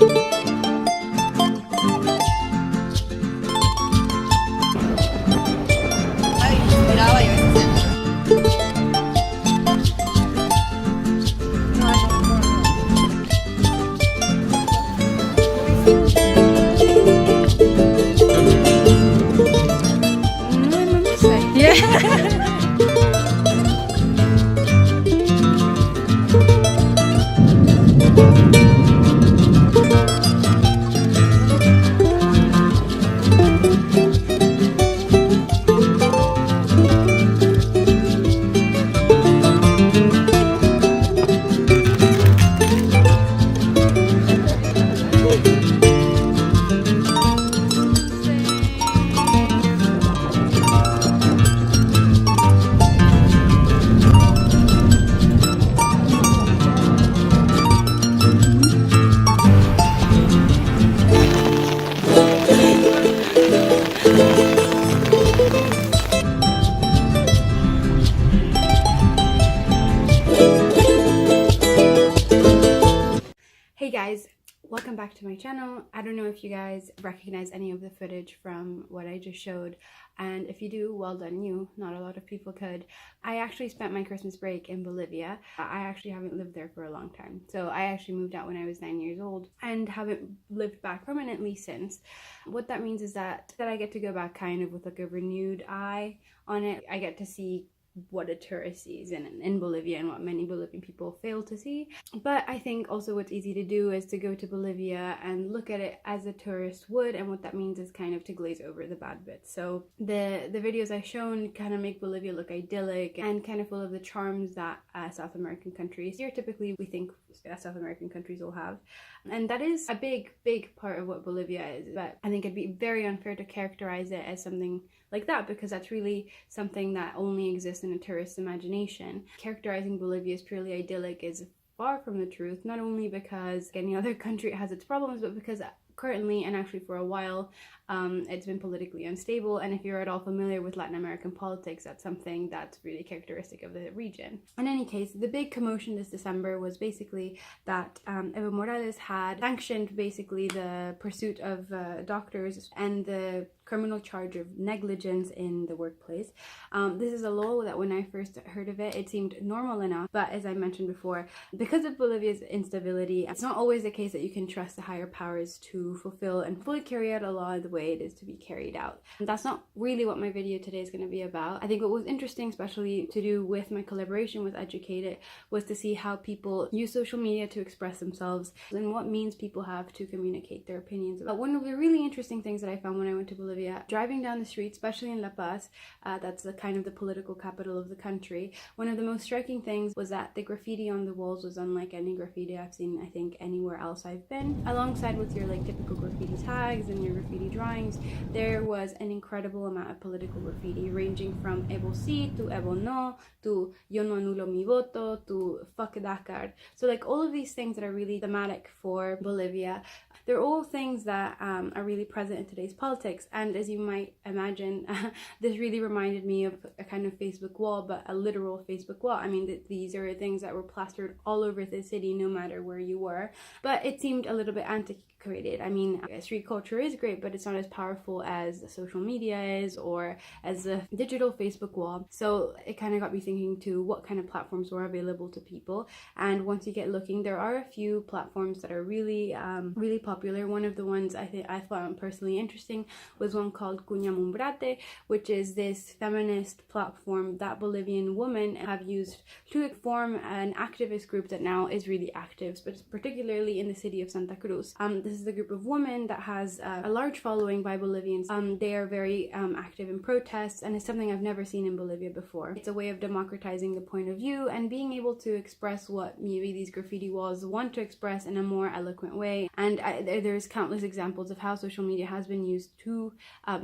Ay, miraba yo ese centro. Hey guys, welcome back to my channel. I don't know if you guys recognize any of the footage from what I just showed, and if you do, well done you. Not a lot of people could. I actually spent my Christmas break in Bolivia. I actually haven't lived there for a long time. So I actually moved out when I was 9 years old and haven't lived back permanently since. What that means is that I get to go back kind of with like a renewed eye on it. I get to see what a tourist sees in Bolivia and what many Bolivian people fail to see. But I think also what's easy to do is to go to Bolivia and look at it as a tourist would, and what that means is kind of to glaze over the bad bits. So the videos I've shown kind of make Bolivia look idyllic and kind of full of the charms that South American countries, stereotypically we think South American countries will have. And that is a big part of what Bolivia is. But I think it'd be very unfair to characterize it as something like that, because that's really something that only exists in a tourist's imagination. Characterizing Bolivia as purely idyllic is far from the truth, not only because any other country has its problems, but because currently, and actually for a while, it's been politically unstable. And if you're at all familiar with Latin American politics, that's something that's really characteristic of the region. In any case, the big commotion this December was basically that Evo Morales had sanctioned basically the pursuit of doctors and the criminal charge of negligence in the workplace. This is a law that when I first heard of it, it seemed normal enough. But as I mentioned before, because of Bolivia's instability, it's not always the case that you can trust the higher powers to fulfill and fully carry out a law the way it is to be carried out. And that's not really what my video today is going to be about. I think what was interesting, especially to do with my collaboration with Educated, was to see how people use social media to express themselves and what means people have to communicate their opinions. But one of the really interesting things that I found when I went to Bolivia, driving down the street, especially in La Paz, that's the kind of the political capital of the country, one of the most striking things was that the graffiti on the walls was unlike any graffiti I've seen, I think, anywhere else I've been. Alongside with your like typical graffiti tags and your graffiti drawings, there was an incredible amount of political graffiti, ranging from Evo sí to Evo no to Yo no anulo mi voto to Fuck Dakar. So like all of these things that are really thematic for Bolivia, they're all things that are really present in today's politics. And as you might imagine, this really reminded me of a kind of Facebook wall, but a literal Facebook wall. I mean, these are things that were plastered all over the city, no matter where you were. But it seemed a little bit antiquated. I mean, street culture is great, but it's not as powerful as social media is or as a digital Facebook wall. So it kind of got me thinking to what kind of platforms were available to people. And once you get looking, there are a few platforms that are really popular. One of the ones I found personally interesting was one called Cuña Mumbrate, which is this feminist platform that Bolivian women have used to form an activist group that now is really active, but particularly in the city of Santa Cruz. This is a group of women that has a large following by Bolivians. They are very active in protests, and it's something I've never seen in Bolivia before. It's a way of democratizing the point of view and being able to express what maybe these graffiti walls want to express in a more eloquent way. And there's countless examples of how social media has been used to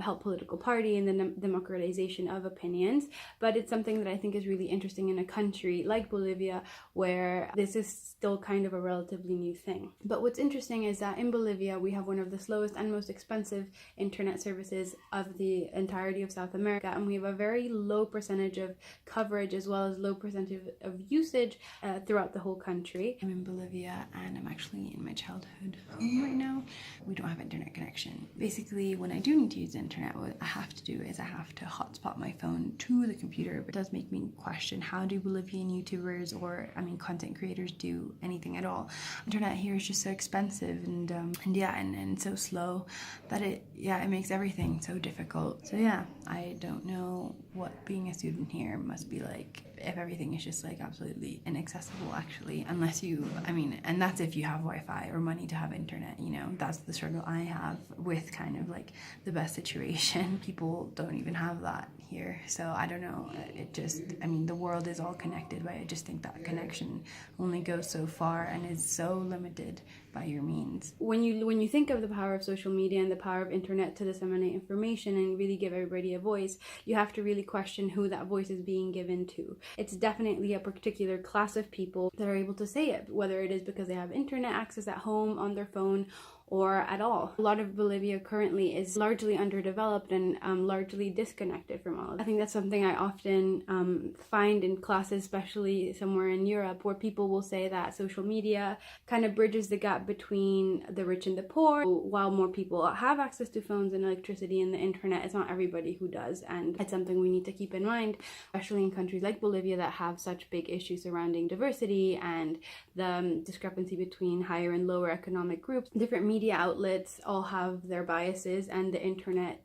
help political party and the democratization of opinions. But it's something that I think is really interesting in a country like Bolivia, where this is still kind of a relatively new thing. But what's interesting is that in Bolivia, we have one of the slowest and most expensive internet services of the entirety of South America, and we have a very low percentage of coverage as well as low percentage of usage throughout the whole country. I'm in Bolivia and I'm actually in my childhood home right now. We don't have internet connection. Basically, when I do need to use the internet, what I have to do is I have to hotspot my phone to the computer. It does make me question, how do Bolivian YouTubers or content creators do anything at all? Internet here is just so expensive and so slow that it makes everything so difficult. So yeah, I don't know what being a student here must be like if everything is just like absolutely inaccessible, actually, unless you, and that's if you have Wi-Fi or money to have internet, you know. That's the struggle I have with kind of like the best situation. People don't even have that here, so I don't know. It just, the world is all connected, but I just think that connection only goes so far and is so limited by your means. When you think of the power of social media and the power of internet to disseminate information and really give everybody a voice, you have to really question who that voice is being given to. It's definitely a particular class of people that are able to say it, whether it is because they have internet access at home, on their phone, or at all. A lot of Bolivia currently is largely underdeveloped and largely disconnected from all of that. I think that's something I often find in classes, especially somewhere in Europe, where people will say that social media kind of bridges the gap between the rich and the poor. While more people have access to phones and electricity and the internet, it's not everybody who does, and it's something we need to keep in mind, especially in countries like Bolivia that have such big issues surrounding diversity and the discrepancy between higher and lower economic groups. Different media outlets all have their biases, and the internet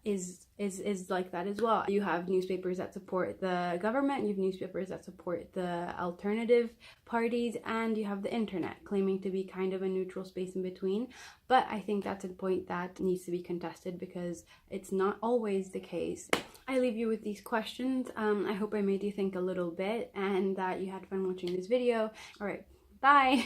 is like that as well. You have newspapers that support the government, you have newspapers that support the alternative parties, and you have the internet claiming to be kind of a neutral space in between. But I think that's a point that needs to be contested because it's not always the case. I leave you with these questions. I hope I made you think a little bit and that you had fun watching this video. All right, bye.